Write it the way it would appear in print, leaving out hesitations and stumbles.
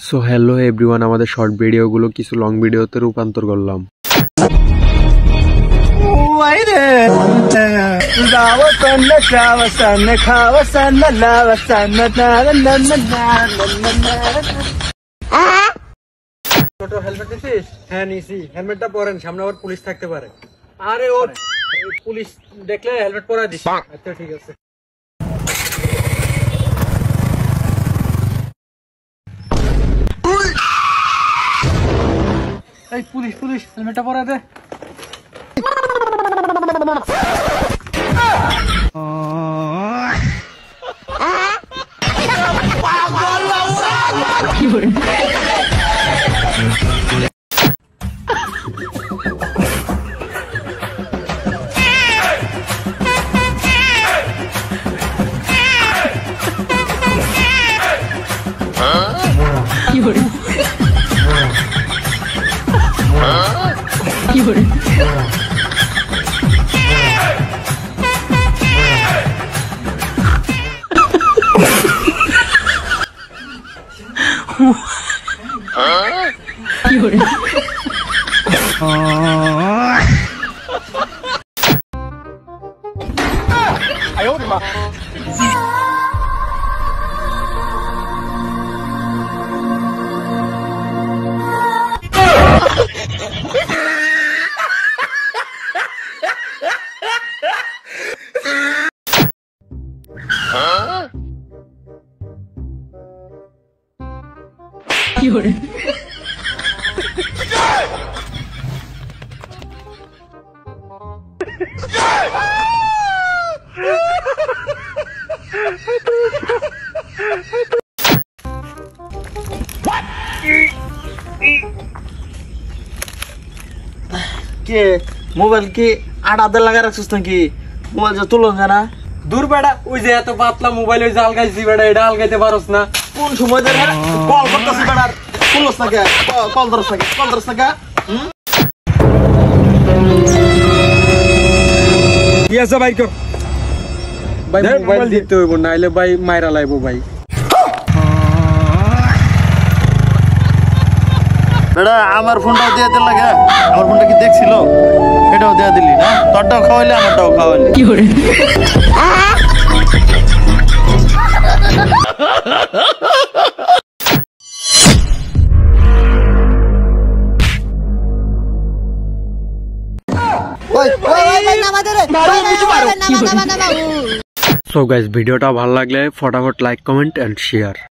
So hello everyone, আমাদের short ভিডিওগুলো কিছু লং ভিডিওতে রূপান্তর করলাম। ছোট হেলমেট নিছিস? হ্যাঁ নিছি। হেলমেটটা পরেন, সামনে আবার পুলিশ থাকতে পারে। আরে ও পুলিশ দেখলে হেলমেট পরাই দিস। আচ্ছা ঠিক আছে। এই পুলিশ পুলিশ হেলমেটটা পরাই দে। কে মোবাইল কি আড়াতে লাগা রাখছিস নাকি? মোবাইল যে তুলো না দূর বেড়া, ওই যে এত পাতলা মোবাইল, ওই যে আলগাইছি বেড়া, এটা আলগাইতে পারোস না? কোন সময় ধরে কল করতেছিস বেড়ার? তুলোস না কে? কল ধরস না কে? কল ধরস না কে? কি আছে ভাই? কর ভাই, মোবাইল দিতে হইব, নাইলে ভাই মাইরা লাইবো ভাই। বেড়া আমার ফোনটাও দিয়ে দিল লাগে। আমার ফোনটা কি দেখছিল? এটাও দিয়ে দিলি না? তোরটাও খাওয়াইলি, আমারটাও খাওয়াইলি। কি করে? সো গাইস, ভিডিওটা ভালো লাগলে ফটাফট লাইক, কমেন্ট এন্ড শেয়ার।